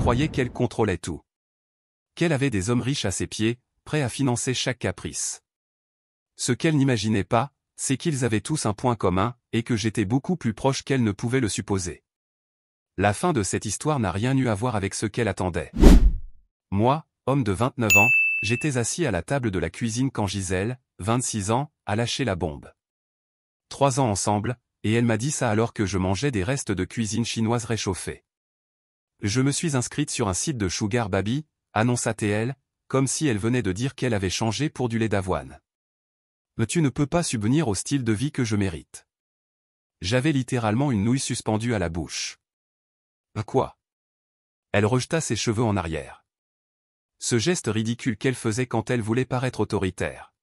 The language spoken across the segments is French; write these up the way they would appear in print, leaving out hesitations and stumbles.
croyait qu'elle contrôlait tout. Qu'elle avait des hommes riches à ses pieds, prêts à financer chaque caprice. Ce qu'elle n'imaginait pas, c'est qu'ils avaient tous un point commun, et que j'étais beaucoup plus proche qu'elle ne pouvait le supposer. La fin de cette histoire n'a rien eu à voir avec ce qu'elle attendait. Moi, homme de 29 ans, j'étais assis à la table de la cuisine quand Gisèle, 26 ans, a lâché la bombe. 3 ans ensemble, et elle m'a dit ça alors que je mangeais des restes de cuisine chinoise réchauffés. Je me suis inscrite sur un site de Sugar Baby, annonça-t-elle, comme si elle venait de dire qu'elle avait changé pour du lait d'avoine. Mais tu ne peux pas subvenir au style de vie que je mérite. J'avais littéralement une nouille suspendue à la bouche. Quoi? Elle rejeta ses cheveux en arrière. Ce geste ridicule qu'elle faisait quand elle voulait paraître autoritaire.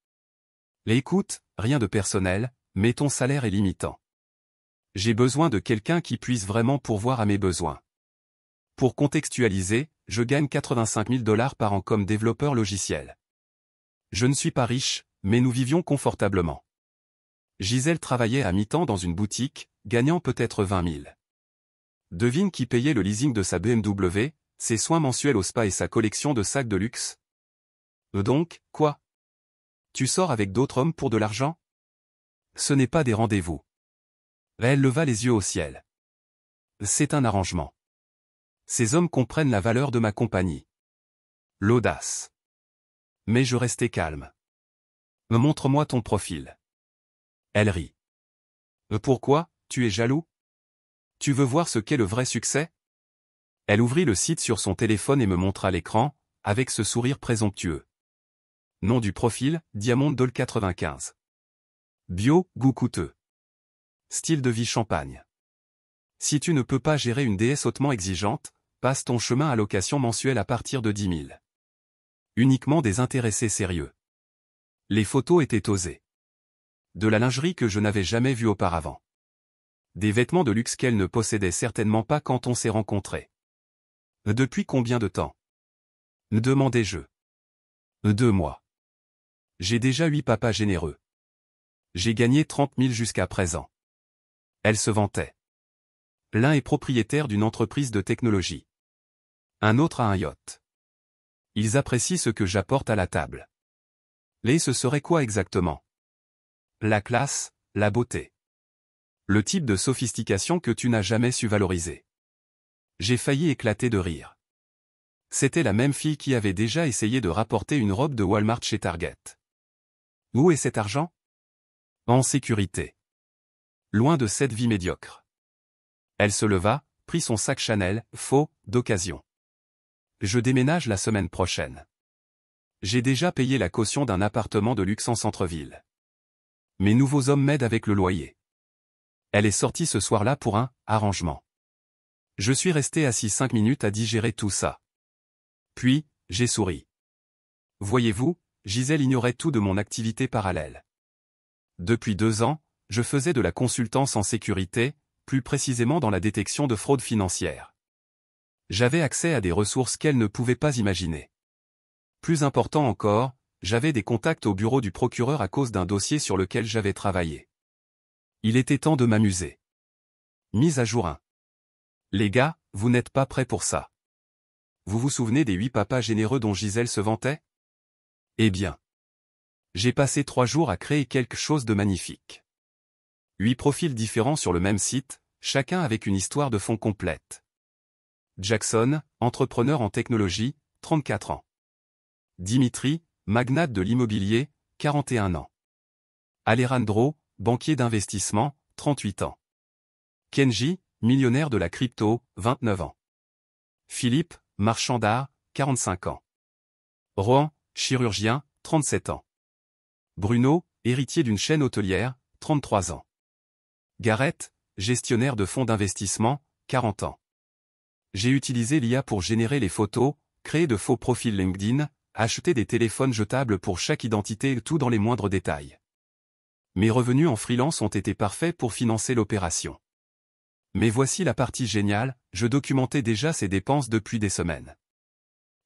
Écoute, rien de personnel, mais ton salaire est limitant. J'ai besoin de quelqu'un qui puisse vraiment pourvoir à mes besoins. Pour contextualiser, je gagne 85 000 $ par an comme développeur logiciel. Je ne suis pas riche, mais nous vivions confortablement. Gisèle travaillait à mi-temps dans une boutique, gagnant peut-être 20 000. Devine qui payait le leasing de sa BMW, ses soins mensuels au spa et sa collection de sacs de luxe. Donc, quoi? Tu sors avec d'autres hommes pour de l'argent? Ce n'est pas des rendez-vous. Elle leva les yeux au ciel. C'est un arrangement. Ces hommes comprennent la valeur de ma compagnie. L'audace. Mais je restais calme. Montre-moi ton profil. Elle rit. Pourquoi, tu es jaloux? Tu veux voir ce qu'est le vrai succès? Elle ouvrit le site sur son téléphone et me montra l'écran, avec ce sourire présomptueux. Nom du profil, Diamond Doll 95. Bio, goût coûteux. Style de vie champagne. Si tu ne peux pas gérer une déesse hautement exigeante, passe ton chemin à location mensuelle à partir de 10 000. Uniquement des intéressés sérieux. Les photos étaient osées. De la lingerie que je n'avais jamais vue auparavant. Des vêtements de luxe qu'elle ne possédait certainement pas quand on s'est rencontrés. Depuis combien de temps? Demandai-je. 2 mois. J'ai déjà 8 papas généreux. J'ai gagné 30 000 jusqu'à présent. Elle se vantait. L'un est propriétaire d'une entreprise de technologie. Un autre a un yacht. Ils apprécient ce que j'apporte à la table. Ce serait quoi exactement? La classe, la beauté. Le type de sophistication que tu n'as jamais su valoriser. J'ai failli éclater de rire. C'était la même fille qui avait déjà essayé de rapporter une robe de Walmart chez Target. Où est cet argent? En sécurité. Loin de cette vie médiocre. Elle se leva, prit son sac Chanel, faux, d'occasion. Je déménage la semaine prochaine. J'ai déjà payé la caution d'un appartement de luxe en centre-ville. Mes nouveaux hommes m'aident avec le loyer. Elle est sortie ce soir-là pour un arrangement. Je suis resté assis 5 minutes à digérer tout ça. Puis, j'ai souri. Voyez-vous, Gisèle ignorait tout de mon activité parallèle. Depuis 2 ans, je faisais de la consultance en sécurité, plus précisément dans la détection de fraude financière. J'avais accès à des ressources qu'elle ne pouvait pas imaginer. Plus important encore, j'avais des contacts au bureau du procureur à cause d'un dossier sur lequel j'avais travaillé. Il était temps de m'amuser. Mise à jour 1. Les gars, vous n'êtes pas prêts pour ça. Vous vous souvenez des 8 papas généreux dont Gisèle se vantait? Eh bien. J'ai passé 3 jours à créer quelque chose de magnifique. 8 profils différents sur le même site, chacun avec une histoire de fond complète. Jackson, entrepreneur en technologie, 34 ans. Dimitri, magnate de l'immobilier, 41 ans. Alejandro, banquier d'investissement, 38 ans. Kenji, millionnaire de la crypto, 29 ans. Philippe, marchand d'art, 45 ans. Rohan, chirurgien, 37 ans. Bruno, héritier d'une chaîne hôtelière, 33 ans. Gareth, gestionnaire de fonds d'investissement, 40 ans. J'ai utilisé l'IA pour générer les photos, créer de faux profils LinkedIn, acheter des téléphones jetables pour chaque identité et tout dans les moindres détails. Mes revenus en freelance ont été parfaits pour financer l'opération. Mais voici la partie géniale, je documentais déjà ces dépenses depuis des semaines.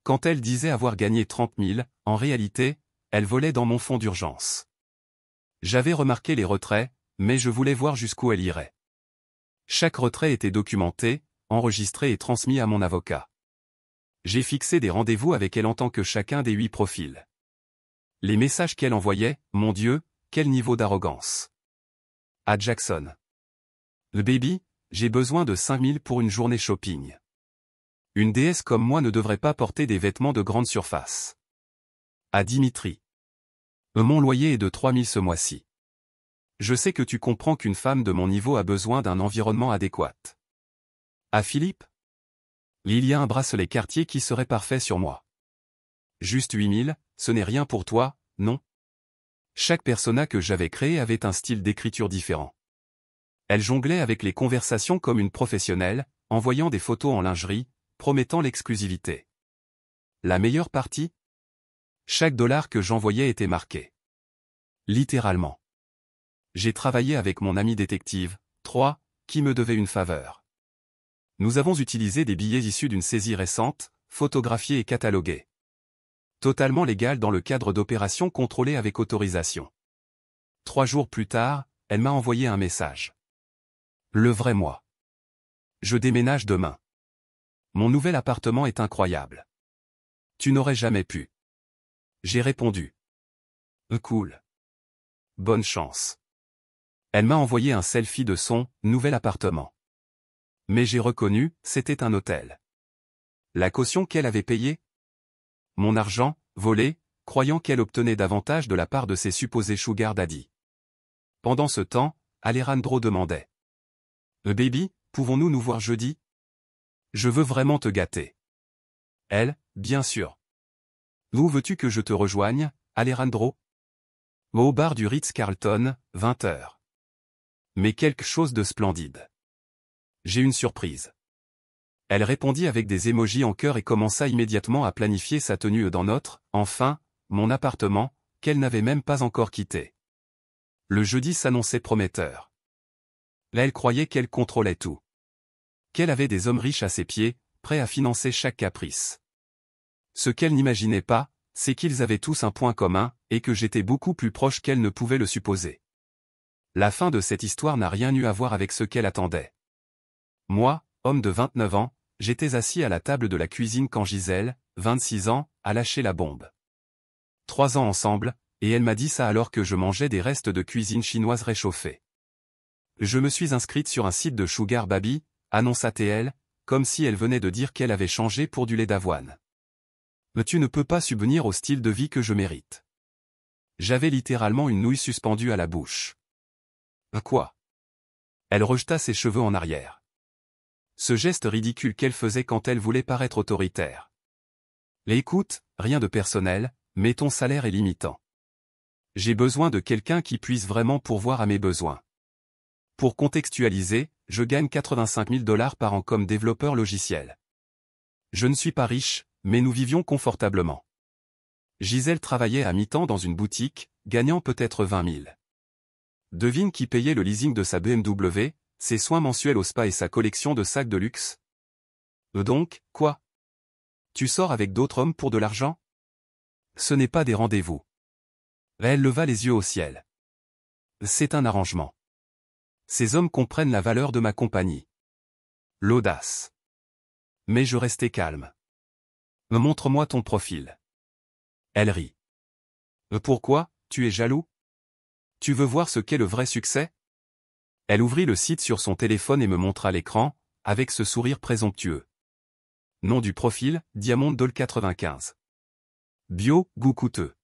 Quand elle disait avoir gagné 30 000, en réalité, elle volait dans mon fonds d'urgence. J'avais remarqué les retraits, mais je voulais voir jusqu'où elle irait. Chaque retrait était documenté, enregistré et transmis à mon avocat. J'ai fixé des rendez-vous avec elle en tant que chacun des 8 profils. Les messages qu'elle envoyait, mon Dieu, quel niveau d'arrogance. À Jackson. Le baby, j'ai besoin de 5000 pour une journée shopping. Une déesse comme moi ne devrait pas porter des vêtements de grande surface. À Dimitri. Mon loyer est de 3000 ce mois-ci. Je sais que tu comprends qu'une femme de mon niveau a besoin d'un environnement adéquat. À Philippe. Il y a un bracelet Cartier qui serait parfait sur moi. Juste 8000, ce n'est rien pour toi, non? Chaque persona que j'avais créé avait un style d'écriture différent. Elle jonglait avec les conversations comme une professionnelle, envoyant des photos en lingerie, promettant l'exclusivité. La meilleure partie? Chaque dollar que j'envoyais était marqué. Littéralement. J'ai travaillé avec mon ami détective, 3, qui me devait une faveur. Nous avons utilisé des billets issus d'une saisie récente, photographiés et catalogués. Totalement légal dans le cadre d'opérations contrôlées avec autorisation. 3 jours plus tard, elle m'a envoyé un message. Le vrai moi. Je déménage demain. Mon nouvel appartement est incroyable. Tu n'aurais jamais pu. J'ai répondu. Cool. Bonne chance. Elle m'a envoyé un selfie de son nouvel appartement. Mais j'ai reconnu, c'était un hôtel. La caution qu'elle avait payée? Mon argent, volé, croyant qu'elle obtenait davantage de la part de ses supposés sugar daddy. Pendant ce temps, Alejandro demandait. Baby, pouvons-nous nous voir jeudi? Je veux vraiment te gâter. Elle, bien sûr. Où veux-tu que je te rejoigne, Alejandro? Au bar du Ritz-Carlton, 20h. Mais quelque chose de splendide. J'ai une surprise. Elle répondit avec des émojis en cœur et commença immédiatement à planifier sa tenue dans notre, enfin, mon appartement, qu'elle n'avait même pas encore quitté. Le jeudi s'annonçait prometteur. Là elle croyait qu'elle contrôlait tout. Qu'elle avait des hommes riches à ses pieds, prêts à financer chaque caprice. Ce qu'elle n'imaginait pas, c'est qu'ils avaient tous un point commun, et que j'étais beaucoup plus proche qu'elle ne pouvait le supposer. La fin de cette histoire n'a rien eu à voir avec ce qu'elle attendait. Moi, homme de 29 ans, j'étais assis à la table de la cuisine quand Gisèle, 26 ans, a lâché la bombe. 3 ans ensemble, et elle m'a dit ça alors que je mangeais des restes de cuisine chinoise réchauffés. Je me suis inscrite sur un site de Sugar Baby, annonça-t-elle, comme si elle venait de dire qu'elle avait changé pour du lait d'avoine. Mais tu ne peux pas subvenir au style de vie que je mérite. J'avais littéralement une nouille suspendue à la bouche. Quoi? Elle rejeta ses cheveux en arrière. Ce geste ridicule qu'elle faisait quand elle voulait paraître autoritaire. Écoute, rien de personnel, mais ton salaire est limitant. J'ai besoin de quelqu'un qui puisse vraiment pourvoir à mes besoins. Pour contextualiser, je gagne 85 000 $ par an comme développeur logiciel. Je ne suis pas riche, mais nous vivions confortablement. Gisèle travaillait à mi-temps dans une boutique, gagnant peut-être 20 000. Devine qui payait le leasing de sa BMW, ses soins mensuels au spa et sa collection de sacs de luxe. Donc, quoi? Tu sors avec d'autres hommes pour de l'argent? Ce n'est pas des rendez-vous. Elle leva les yeux au ciel. C'est un arrangement. Ces hommes comprennent la valeur de ma compagnie. L'audace. Mais je restais calme. Montre-moi ton profil. Elle rit. Pourquoi, tu es jaloux? Tu veux voir ce qu'est le vrai succès? Elle ouvrit le site sur son téléphone et me montra l'écran, avec ce sourire présomptueux. Nom du profil, Diamond Doll 95. Bio, goût coûteux.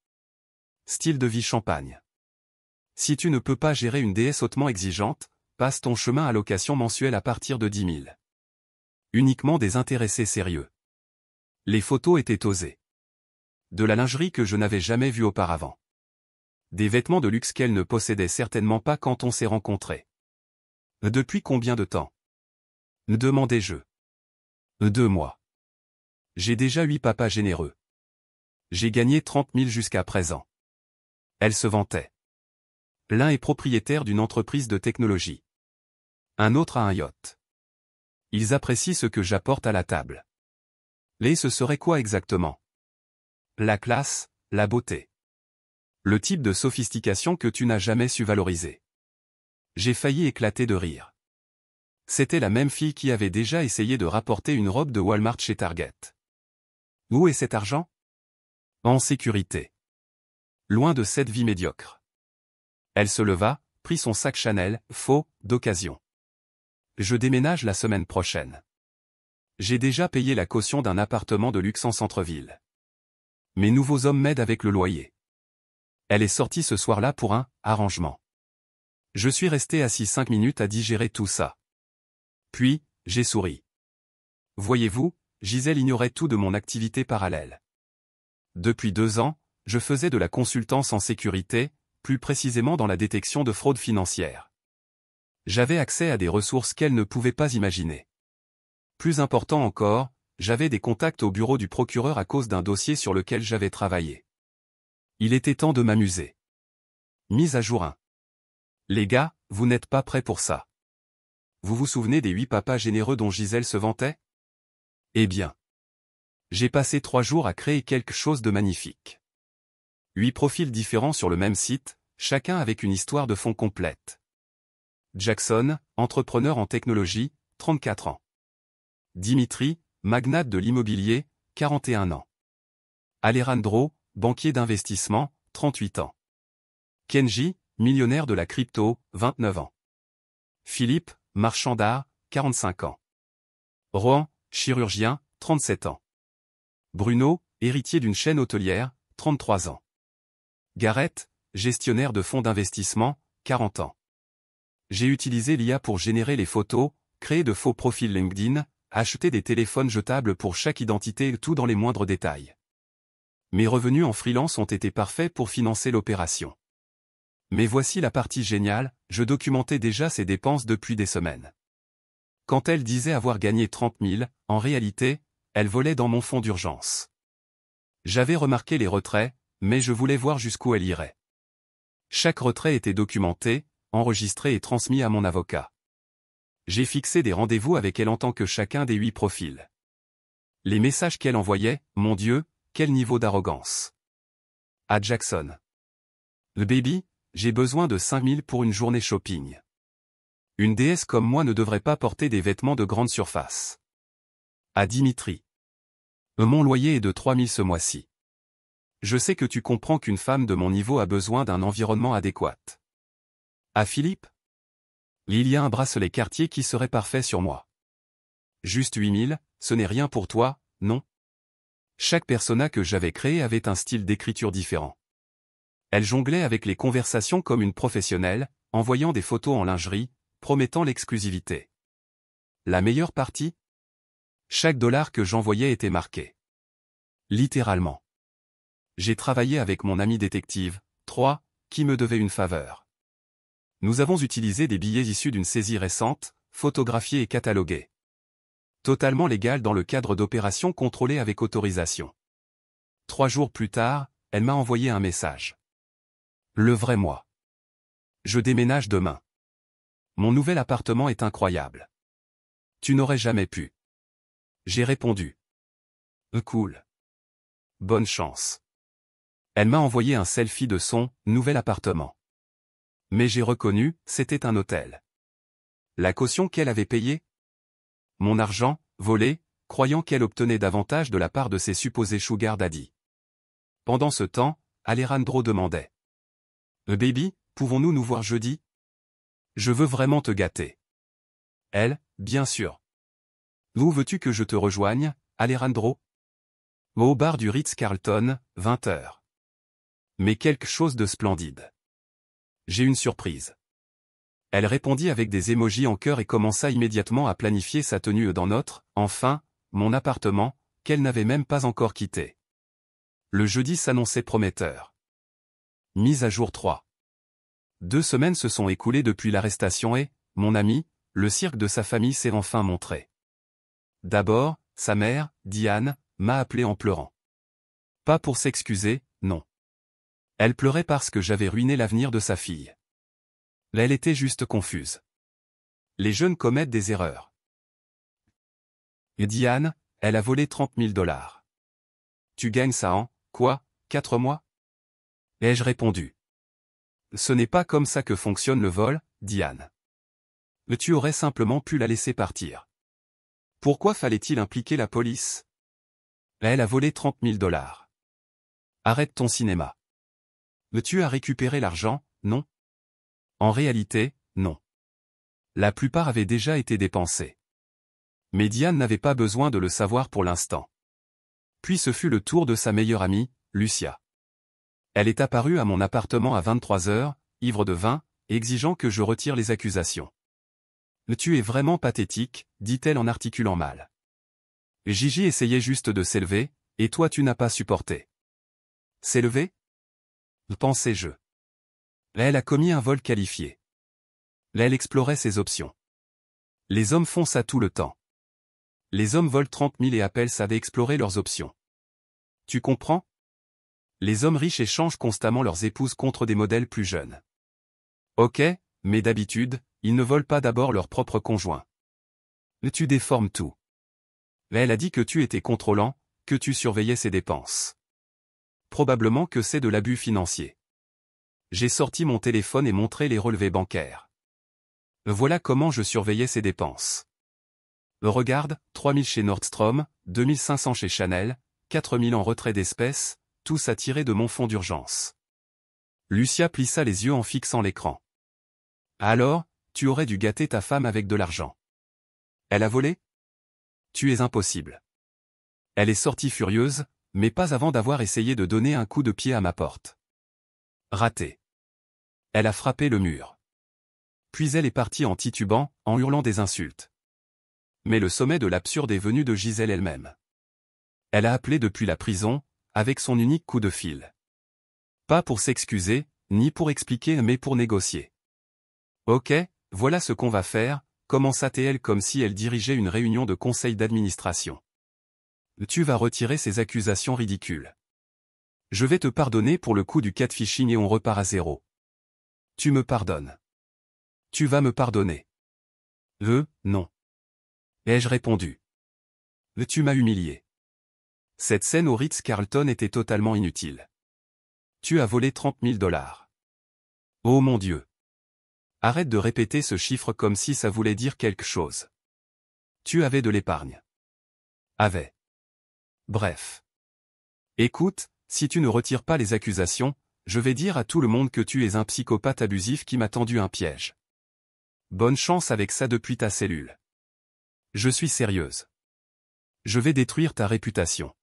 Style de vie champagne. Si tu ne peux pas gérer une déesse hautement exigeante, passe ton chemin à location mensuelle à partir de 10 000. Uniquement des intéressés sérieux. Les photos étaient osées. De la lingerie que je n'avais jamais vue auparavant. Des vêtements de luxe qu'elle ne possédait certainement pas quand on s'est rencontrés. Depuis combien de temps? Demandai-je. 2 mois. J'ai déjà 8 papas généreux. J'ai gagné 30 000 jusqu'à présent. Elle se vantait. L'un est propriétaire d'une entreprise de technologie. Un autre a un yacht. Ils apprécient ce que j'apporte à la table. Ce serait quoi exactement? La classe, la beauté. Le type de sophistication que tu n'as jamais su valoriser. J'ai failli éclater de rire. C'était la même fille qui avait déjà essayé de rapporter une robe de Walmart chez Target. Où est cet argent? En sécurité. Loin de cette vie médiocre. Elle se leva, prit son sac Chanel, faux, d'occasion. Je déménage la semaine prochaine. J'ai déjà payé la caution d'un appartement de luxe en centre-ville. Mes nouveaux hommes m'aident avec le loyer. Elle est sortie ce soir-là pour un arrangement. Je suis resté assis 5 minutes à digérer tout ça. Puis, j'ai souri. Voyez-vous, Gisèle ignorait tout de mon activité parallèle. Depuis 2 ans, je faisais de la consultance en sécurité, plus précisément dans la détection de fraude financière. J'avais accès à des ressources qu'elle ne pouvait pas imaginer. Plus important encore, j'avais des contacts au bureau du procureur à cause d'un dossier sur lequel j'avais travaillé. Il était temps de m'amuser. Mise à jour 1. Les gars, vous n'êtes pas prêts pour ça. Vous vous souvenez des 8 papas généreux dont Gisèle se vantait? Eh bien. J'ai passé 3 jours à créer quelque chose de magnifique. 8 profils différents sur le même site, chacun avec une histoire de fond complète. Jackson, entrepreneur en technologie, 34 ans. Dimitri, magnate de l'immobilier, 41 ans. Alejandro, banquier d'investissement, 38 ans. Kenji, millionnaire de la crypto, 29 ans. Philippe, marchand d'art, 45 ans. Rohan, chirurgien, 37 ans. Bruno, héritier d'une chaîne hôtelière, 33 ans. Gareth, gestionnaire de fonds d'investissement, 40 ans. J'ai utilisé l'IA pour générer les photos, créer de faux profils LinkedIn, acheter des téléphones jetables pour chaque identité et tout dans les moindres détails. Mes revenus en freelance ont été parfaits pour financer l'opération. Mais voici la partie géniale, je documentais déjà ces dépenses depuis des semaines. Quand elle disait avoir gagné 30 000, en réalité, elle volait dans mon fonds d'urgence. J'avais remarqué les retraits, mais je voulais voir jusqu'où elle irait. Chaque retrait était documenté, enregistré et transmis à mon avocat. J'ai fixé des rendez-vous avec elle en tant que chacun des 8 profils. Les messages qu'elle envoyait, mon Dieu, quel niveau d'arrogance. À Jackson. Le baby, j'ai besoin de 5 000 pour une journée shopping. Une déesse comme moi ne devrait pas porter des vêtements de grande surface. À Dimitri. Mon loyer est de 3 000 ce mois-ci. Je sais que tu comprends qu'une femme de mon niveau a besoin d'un environnement adéquat. À Philippe. Il y a un bracelet Cartier qui serait parfait sur moi. Juste 8 000, ce n'est rien pour toi, non? Chaque persona que j'avais créé avait un style d'écriture différent. Elle jonglait avec les conversations comme une professionnelle, envoyant des photos en lingerie, promettant l'exclusivité. La meilleure partie? Chaque dollar que j'envoyais était marqué. Littéralement. J'ai travaillé avec mon ami détective, 3, qui me devait une faveur. Nous avons utilisé des billets issus d'une saisie récente, photographiés et catalogués. Totalement légal dans le cadre d'opérations contrôlées avec autorisation. 3 jours plus tard, elle m'a envoyé un message. Le vrai moi. Je déménage demain. Mon nouvel appartement est incroyable. Tu n'aurais jamais pu. J'ai répondu. Cool. Bonne chance. Elle m'a envoyé un selfie de son nouvel appartement. Mais j'ai reconnu, c'était un hôtel. La caution qu'elle avait payée? Mon argent, volé, croyant qu'elle obtenait davantage de la part de ses supposés sugar daddy. Pendant ce temps, Alejandro demandait. Baby, pouvons-nous nous voir jeudi? Je veux vraiment te gâter. Elle, bien sûr. Où veux-tu que je te rejoigne, Alejandro? Au bar du Ritz-Carlton, 20h. Mais quelque chose de splendide. J'ai une surprise. Elle répondit avec des émojis en cœur et commença immédiatement à planifier sa tenue dans notre, enfin, mon appartement, qu'elle n'avait même pas encore quitté. Le jeudi s'annonçait prometteur. Mise à jour 3. 2 semaines se sont écoulées depuis l'arrestation et, mon ami, le cirque de sa famille s'est enfin montré. D'abord, sa mère, Diane, m'a appelé en pleurant. Pas pour s'excuser, non. Elle pleurait parce que j'avais ruiné l'avenir de sa fille. Elle était juste confuse. Les jeunes commettent des erreurs. Et Diane, elle a volé 30 000 $. Tu gagnes ça en, quoi, 4 mois? Ai-je répondu. Ce n'est pas comme ça que fonctionne le vol, Diane. Tu aurais simplement pu la laisser partir. Pourquoi fallait-il impliquer la police? Elle a volé 30 000 $. Arrête ton cinéma. Tu as récupéré l'argent, non? En réalité, non. La plupart avaient déjà été dépensés. Mais Diane n'avait pas besoin de le savoir pour l'instant. Puis ce fut le tour de sa meilleure amie, Lucia. Elle est apparue à mon appartement à 23 heures, ivre de vin, exigeant que je retire les accusations. Tu es vraiment pathétique, dit-elle en articulant mal. Gigi essayait juste de s'élever, et toi tu n'as pas supporté. S'élever? Pensais-je. Elle a commis un vol qualifié. Elle explorait ses options. Les hommes font ça tout le temps. Les hommes volent 30 000 et appellent ça d'explorer leurs options. Tu comprends? Les hommes riches échangent constamment leurs épouses contre des modèles plus jeunes. Ok, mais d'habitude, ils ne volent pas d'abord leur propre conjoint. Tu déformes tout. Elle a dit que tu étais contrôlant, que tu surveillais ses dépenses. Probablement que c'est de l'abus financier. J'ai sorti mon téléphone et montré les relevés bancaires. Voilà comment je surveillais ses dépenses. Regarde, 3 000 chez Nordstrom, 2 500 chez Chanel, 4 000 en retrait d'espèces, tous à tirer de mon fonds d'urgence. Lucia plissa les yeux en fixant l'écran. Alors, tu aurais dû gâter ta femme avec de l'argent. Elle a volé? Tu es impossible. Elle est sortie furieuse, mais pas avant d'avoir essayé de donner un coup de pied à ma porte. Raté. Elle a frappé le mur. Puis elle est partie en titubant, en hurlant des insultes. Mais le sommet de l'absurde est venu de Gisèle elle-même. Elle a appelé depuis la prison, avec son unique coup de fil. Pas pour s'excuser, ni pour expliquer mais pour négocier. Ok, voilà ce qu'on va faire, commença-t-elle comme si elle dirigeait une réunion de conseil d'administration. Tu vas retirer ces accusations ridicules. Je vais te pardonner pour le coup du catfishing et on repart à zéro. Tu me pardonnes. Tu vas me pardonner. Non. Ai-je répondu. Tu m'as humilié. Cette scène au Ritz-Carlton était totalement inutile. Tu as volé 30 000 $. Oh mon Dieu. Arrête de répéter ce chiffre comme si ça voulait dire quelque chose. Tu avais de l'épargne. Avait. Bref. Écoute, si tu ne retires pas les accusations, je vais dire à tout le monde que tu es un psychopathe abusif qui m'a tendu un piège. Bonne chance avec ça depuis ta cellule. Je suis sérieuse. Je vais détruire ta réputation.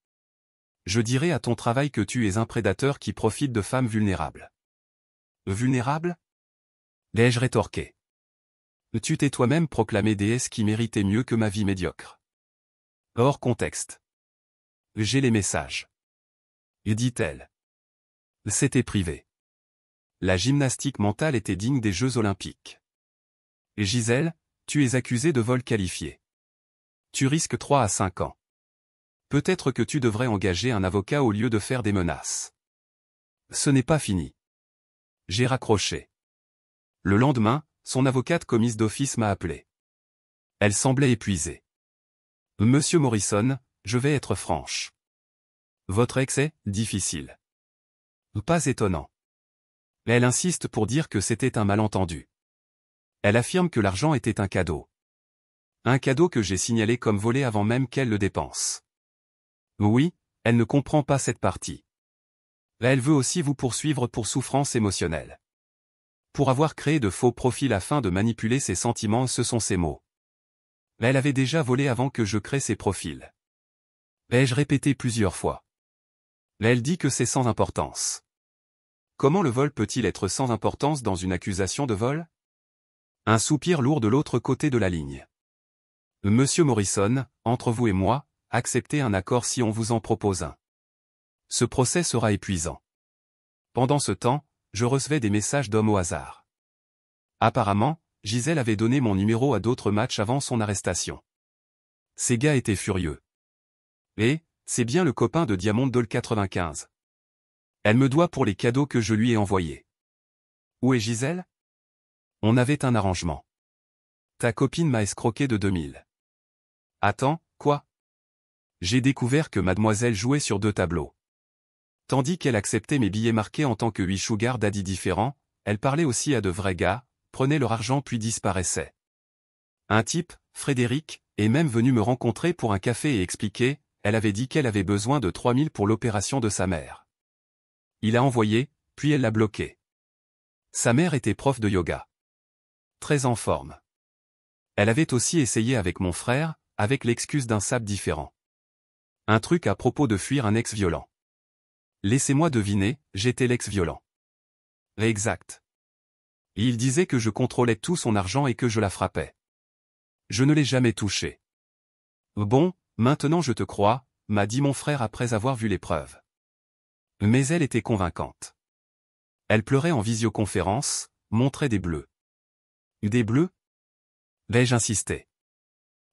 Je dirai à ton travail que tu es un prédateur qui profite de femmes vulnérables. Vulnérable? L'ai-je rétorqué. Tu t'es toi-même proclamé déesse qui méritait mieux que ma vie médiocre. Hors contexte. J'ai les messages. Dit-elle. C'était privé. La gymnastique mentale était digne des Jeux Olympiques. Gisèle, tu es accusée de vol qualifié. Tu risques 3 à 5 ans. Peut-être que tu devrais engager un avocat au lieu de faire des menaces. Ce n'est pas fini. J'ai raccroché. Le lendemain, son avocate commise d'office m'a appelé. Elle semblait épuisée. Monsieur Morrison, je vais être franche. Votre ex est difficile. Pas étonnant. Elle insiste pour dire que c'était un malentendu. Elle affirme que l'argent était un cadeau. Un cadeau que j'ai signalé comme volé avant même qu'elle le dépense. Oui, elle ne comprend pas cette partie. Elle veut aussi vous poursuivre pour souffrance émotionnelle. Pour avoir créé de faux profils afin de manipuler ses sentiments, ce sont ses mots. Elle avait déjà volé avant que je crée ses profils. Ai-je répété plusieurs fois. Elle dit que c'est sans importance. Comment le vol peut-il être sans importance dans une accusation de vol? Un soupir lourd de l'autre côté de la ligne. Monsieur Morrison, entre vous et moi, acceptez un accord si on vous en propose un. Ce procès sera épuisant. Pendant ce temps, je recevais des messages d'hommes au hasard. Apparemment, Gisèle avait donné mon numéro à d'autres matchs avant son arrestation. Ces gars étaient furieux. Et, c'est bien le copain de Diamond Doll 95. Elle me doit pour les cadeaux que je lui ai envoyés. Où est Gisèle? On avait un arrangement. Ta copine m'a escroqué de 2000. Attends, quoi? J'ai découvert que mademoiselle jouait sur 2 tableaux. Tandis qu'elle acceptait mes billets marqués en tant que 8 sugar daddy différents, elle parlait aussi à de vrais gars, prenait leur argent puis disparaissait. Un type, Frédéric, est même venu me rencontrer pour un café et expliquer, elle avait dit qu'elle avait besoin de 3000 pour l'opération de sa mère. Il a envoyé, puis elle l'a bloqué. Sa mère était prof de yoga. Très en forme. Elle avait aussi essayé avec mon frère, avec l'excuse d'un sable différent. Un truc à propos de fuir un ex violent. Laissez-moi deviner, j'étais l'ex violent. Exact. Et il disait que je contrôlais tout son argent et que je la frappais. Je ne l'ai jamais touchée. Bon, maintenant je te crois, m'a dit mon frère après avoir vu les preuves. Mais elle était convaincante. Elle pleurait en visioconférence, montrait des bleus. Des bleus? Vais-je insister?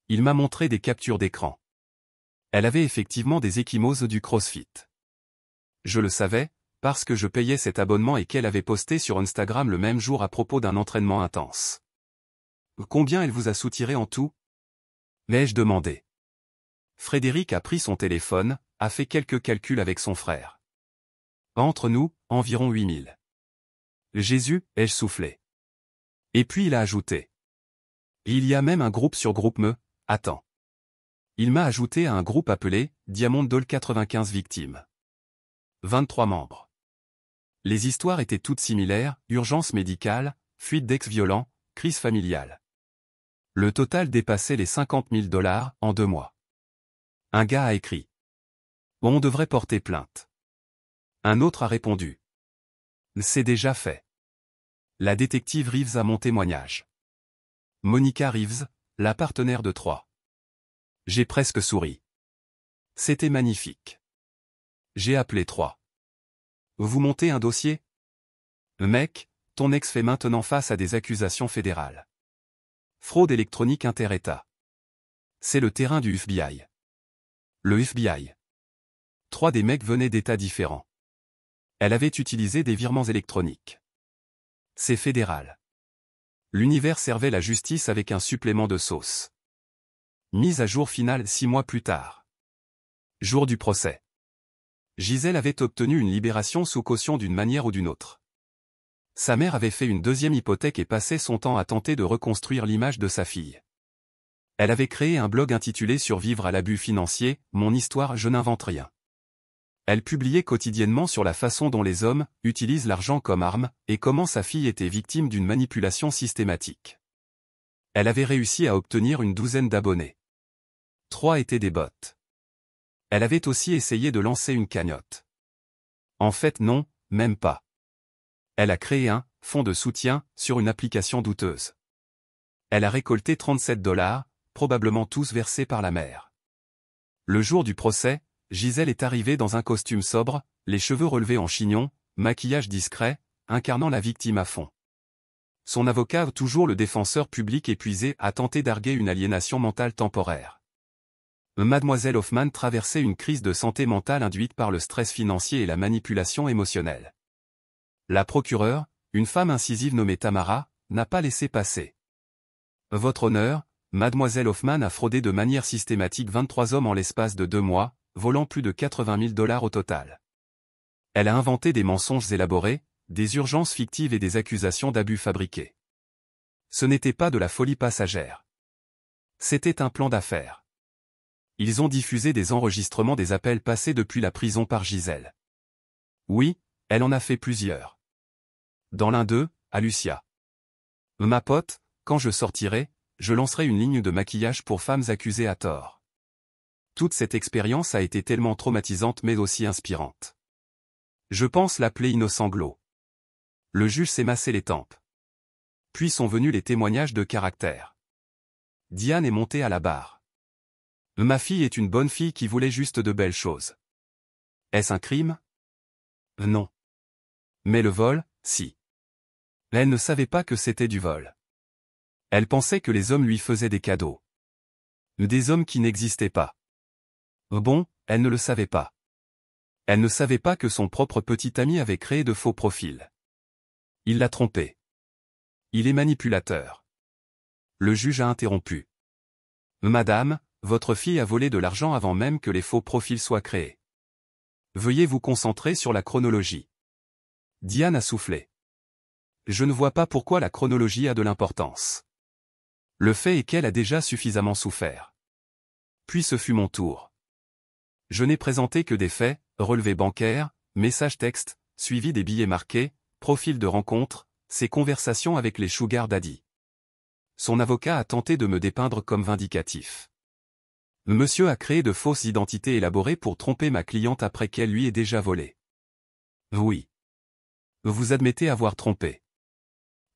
Il m'a montré des captures d'écran. Elle avait effectivement des ecchymoses du CrossFit. Je le savais, parce que je payais cet abonnement et qu'elle avait posté sur Instagram le même jour à propos d'un entraînement intense. Combien elle vous a soutiré en tout? L'ai-je demandé. Frédéric a pris son téléphone, a fait quelques calculs avec son frère. Entre nous, environ 8000. Jésus, ai-je soufflé. Et puis il a ajouté. Il y a même un groupe sur GroupMe, attends. Il m'a ajouté à un groupe appelé Diamond Doll 95 victimes. 23 membres. Les histoires étaient toutes similaires, urgence médicale, fuite d'ex-violents, crise familiale. Le total dépassait les 50 000 $ en 2 mois. Un gars a écrit. On devrait porter plainte. Un autre a répondu. C'est déjà fait. La détective Reeves a mon témoignage. Monica Reeves, la partenaire de Troy. J'ai presque souri. C'était magnifique. J'ai appelé Troy. Vous montez un dossier? Mec, ton ex fait maintenant face à des accusations fédérales. Fraude électronique inter-État. C'est le terrain du FBI. Le FBI. 3 des mecs venaient d'États différents. Elle avait utilisé des virements électroniques. C'est fédéral. L'univers servait la justice avec un supplément de sauce. Mise à jour finale 6 mois plus tard. Jour du procès. Gisèle avait obtenu une libération sous caution d'une manière ou d'une autre. Sa mère avait fait une deuxième hypothèque et passé son temps à tenter de reconstruire l'image de sa fille. Elle avait créé un blog intitulé Survivre à l'abus financier, mon histoire, je n'invente rien. Elle publiait quotidiennement sur la façon dont les hommes utilisent l'argent comme arme et comment sa fille était victime d'une manipulation systématique. Elle avait réussi à obtenir une 12aine d'abonnés. 3 étaient des bots. Elle avait aussi essayé de lancer une cagnotte. En fait non, même pas. Elle a créé un fonds de soutien sur une application douteuse. Elle a récolté 37 $, probablement tous versés par la mère. Le jour du procès, Gisèle est arrivée dans un costume sobre, les cheveux relevés en chignon, maquillage discret, incarnant la victime à fond. Son avocat, toujours le défenseur public épuisé, a tenté d'arguer une aliénation mentale temporaire. Mademoiselle Hoffman traversait une crise de santé mentale induite par le stress financier et la manipulation émotionnelle. La procureure, une femme incisive nommée Tamara, n'a pas laissé passer. Votre honneur, Mademoiselle Hoffman a fraudé de manière systématique 23 hommes en l'espace de 2 mois, volant plus de 80 000 $ au total. Elle a inventé des mensonges élaborés, des urgences fictives et des accusations d'abus fabriqués. Ce n'était pas de la folie passagère. C'était un plan d'affaires. Ils ont diffusé des enregistrements des appels passés depuis la prison par Gisèle. Oui, elle en a fait plusieurs. Dans l'un d'eux, à Lucia. Ma pote, quand je sortirai, je lancerai une ligne de maquillage pour femmes accusées à tort. Toute cette expérience a été tellement traumatisante mais aussi inspirante. Je pense l'appeler Innocent Glow. Le juge s'est massé les tempes. Puis sont venus les témoignages de caractère. Diane est montée à la barre. Ma fille est une bonne fille qui voulait juste de belles choses. Est-ce un crime? Non. Mais le vol, si. Elle ne savait pas que c'était du vol. Elle pensait que les hommes lui faisaient des cadeaux. Des hommes qui n'existaient pas. Bon, elle ne le savait pas. Elle ne savait pas que son propre petit ami avait créé de faux profils. Il l'a trompée. Il est manipulateur. Le juge a interrompu. Madame, votre fille a volé de l'argent avant même que les faux profils soient créés. Veuillez vous concentrer sur la chronologie. Diane a soufflé. Je ne vois pas pourquoi la chronologie a de l'importance. Le fait est qu'elle a déjà suffisamment souffert. Puis ce fut mon tour. Je n'ai présenté que des faits, relevés bancaires, messages textes, suivis des billets marqués, profil de rencontre, ses conversations avec les sugar daddy. Son avocat a tenté de me dépeindre comme vindicatif. Monsieur a créé de fausses identités élaborées pour tromper ma cliente après qu'elle lui ait déjà volé. Oui. Vous admettez avoir trompé.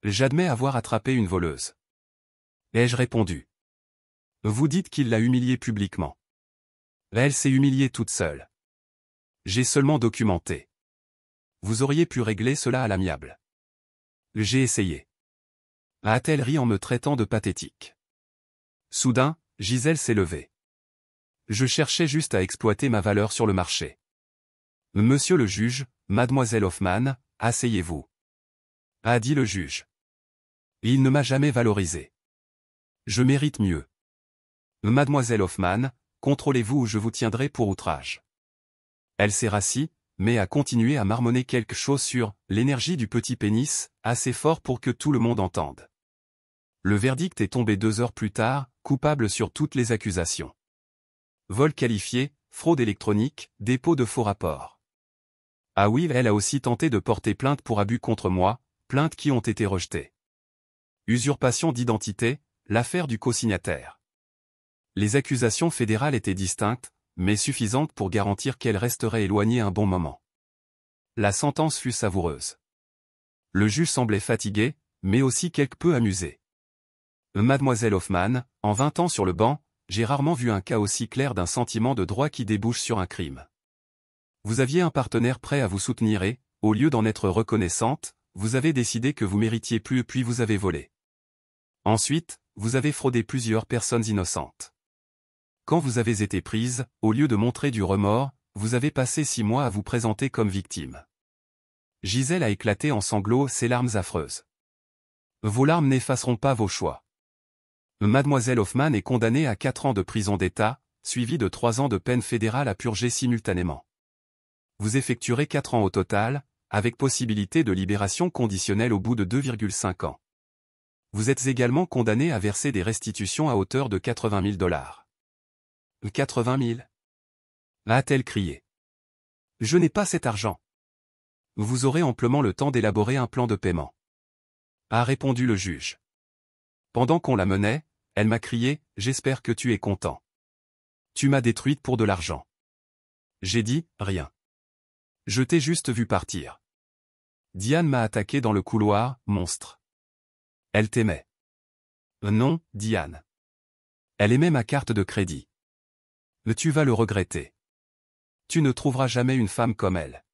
J'admets avoir attrapé une voleuse. Ai-je répondu. Vous dites qu'il l'a humiliée publiquement. Elle s'est humiliée toute seule. J'ai seulement documenté. Vous auriez pu régler cela à l'amiable. J'ai essayé. A-t-elle ri en me traitant de pathétique. Soudain, Gisèle s'est levée. Je cherchais juste à exploiter ma valeur sur le marché. Monsieur le juge, mademoiselle Hoffmann, asseyez-vous. A dit le juge. Il ne m'a jamais valorisé. Je mérite mieux. Mademoiselle Hoffmann, contrôlez-vous ou je vous tiendrai pour outrage. Elle s'est rassie, mais a continué à marmonner quelque chose sur l'énergie du petit pénis, assez fort pour que tout le monde entende. Le verdict est tombé 2 heures plus tard, coupable sur toutes les accusations. Vol qualifié, fraude électronique, dépôt de faux rapports. Ah oui, elle a aussi tenté de porter plainte pour abus contre moi, plaintes qui ont été rejetées. Usurpation d'identité, l'affaire du co-signataire. Les accusations fédérales étaient distinctes, mais suffisantes pour garantir qu'elle resterait éloignée un bon moment. La sentence fut savoureuse. Le juge semblait fatigué, mais aussi quelque peu amusé. Mademoiselle Hoffmann, en 20 ans sur le banc, j'ai rarement vu un cas aussi clair d'un sentiment de droit qui débouche sur un crime. Vous aviez un partenaire prêt à vous soutenir et, au lieu d'en être reconnaissante, vous avez décidé que vous méritiez plus puis vous avez volé. Ensuite, vous avez fraudé plusieurs personnes innocentes. Quand vous avez été prise, au lieu de montrer du remords, vous avez passé 6 mois à vous présenter comme victime. Gisèle a éclaté en sanglots, ses larmes affreuses. Vos larmes n'effaceront pas vos choix. Mademoiselle Hoffmann est condamnée à 4 ans de prison d'État, suivi de 3 ans de peine fédérale à purger simultanément. Vous effectuerez 4 ans au total, avec possibilité de libération conditionnelle au bout de 2,5 ans. Vous êtes également condamné à verser des restitutions à hauteur de $80 000. 80 000 a-t-elle crié. Je n'ai pas cet argent. Vous aurez amplement le temps d'élaborer un plan de paiement. A répondu le juge. Pendant qu'on la menait, elle m'a crié, j'espère que tu es content. Tu m'as détruite pour de l'argent. J'ai dit, rien. Je t'ai juste vu partir. Diane m'a attaqué dans le couloir, monstre. Elle t'aimait. Non, Diane. Elle aimait ma carte de crédit. Tu vas le regretter. Tu ne trouveras jamais une femme comme elle.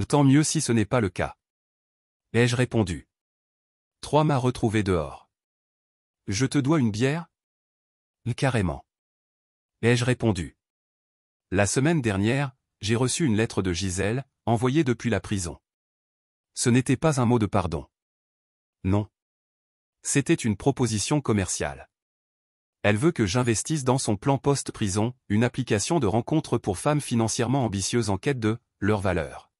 Tant mieux si ce n'est pas le cas. Ai-je répondu. 3 m'a retrouvé dehors. Je te dois une bière? Carrément. Ai-je répondu. La semaine dernière, j'ai reçu une lettre de Gisèle, envoyée depuis la prison. Ce n'était pas un mot de pardon. Non. C'était une proposition commerciale. Elle veut que j'investisse dans son plan post-prison, une application de rencontre pour femmes financièrement ambitieuses en quête de leur valeur.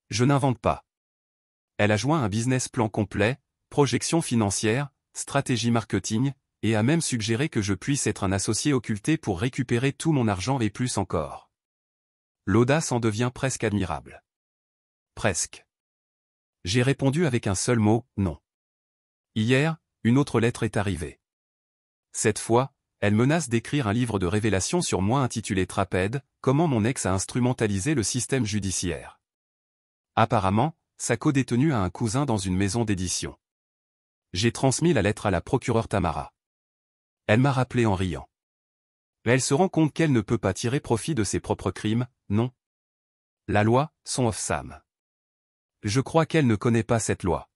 Je n'invente pas. Elle a joint un business plan complet, projection financière, stratégie marketing, et a même suggéré que je puisse être un associé occulté pour récupérer tout mon argent et plus encore. L'audace en devient presque admirable. Presque. J'ai répondu avec un seul mot, non. Hier, une autre lettre est arrivée. Cette fois, elle menace d'écrire un livre de révélations sur moi intitulé Trapède, comment mon ex a instrumentalisé le système judiciaire. Apparemment, sa codétenue a un cousin dans une maison d'édition. J'ai transmis la lettre à la procureure Tamara. Elle m'a rappelé en riant. Elle se rend compte qu'elle ne peut pas tirer profit de ses propres crimes, non. La loi, son of Sam. Je crois qu'elle ne connaît pas cette loi.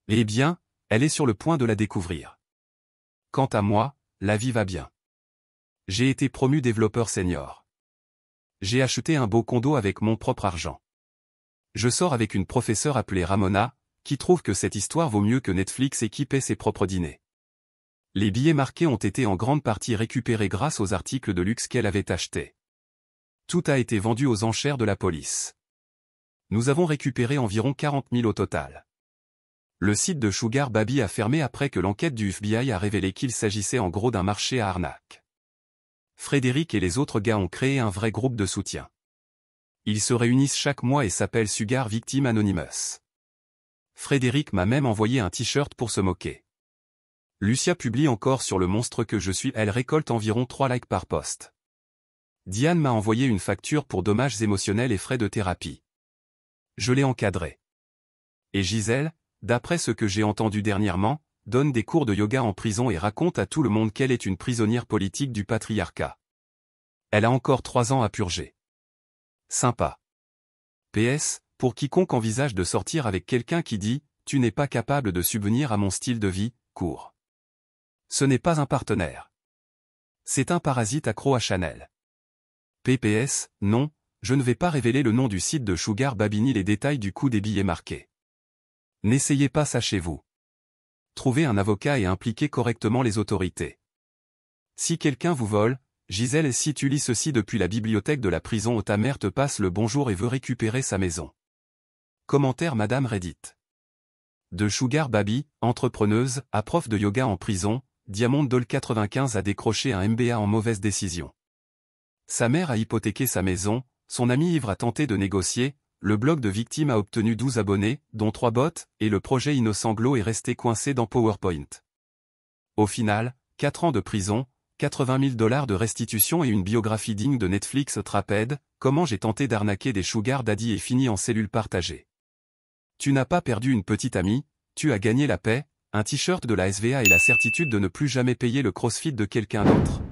Eh bien, elle est sur le point de la découvrir. Quant à moi, la vie va bien. J'ai été promu développeur senior. J'ai acheté un beau condo avec mon propre argent. Je sors avec une professeure appelée Ramona, qui trouve que cette histoire vaut mieux que Netflix et qui paie ses propres dîners. Les billets marqués ont été en grande partie récupérés grâce aux articles de luxe qu'elle avait achetés. Tout a été vendu aux enchères de la police. Nous avons récupéré environ 40 000 au total. Le site de Sugar Baby a fermé après que l'enquête du FBI a révélé qu'il s'agissait en gros d'un marché à arnaque. Frédéric et les autres gars ont créé un vrai groupe de soutien. Ils se réunissent chaque mois et s'appellent Sugar Victim Anonymous. Frédéric m'a même envoyé un t-shirt pour se moquer. Lucia publie encore sur le monstre que je suis, elle récolte environ 3 likes par post. Diane m'a envoyé une facture pour dommages émotionnels et frais de thérapie. Je l'ai encadrée. Et Gisèle, d'après ce que j'ai entendu dernièrement, donne des cours de yoga en prison et raconte à tout le monde qu'elle est une prisonnière politique du patriarcat. Elle a encore 3 ans à purger. Sympa. PS, pour quiconque envisage de sortir avec quelqu'un qui dit « Tu n'es pas capable de subvenir à mon style de vie », cours. Ce n'est pas un partenaire. C'est un parasite accro à Chanel. PPS, non, je ne vais pas révéler le nom du site de Sugar Baby ni les détails du coût des billets marqués. N'essayez pas ça chez vous. Trouvez un avocat et impliquez correctement les autorités. Si quelqu'un vous vole, Gisèle, si tu lis ceci depuis la bibliothèque de la prison où ta mère te passe le bonjour et veut récupérer sa maison. Commentaire Madame Reddit. De Sugar Baby, entrepreneuse, à prof de yoga en prison, Diamond Doll 95 a décroché un MBA en mauvaise décision. Sa mère a hypothéqué sa maison, son ami ivre a tenté de négocier, le blog de victime a obtenu 12 abonnés, dont 3 bots, et le projet Innocent Glow est resté coincé dans PowerPoint. Au final, 4 ans de prison, 80 000 $ de restitution et une biographie digne de Netflix. Traped, comment j'ai tenté d'arnaquer des sugar daddy et fini en cellule partagée. Tu n'as pas perdu une petite amie, tu as gagné la paix, un t-shirt de la SVA et la certitude de ne plus jamais payer le crossfit de quelqu'un d'autre.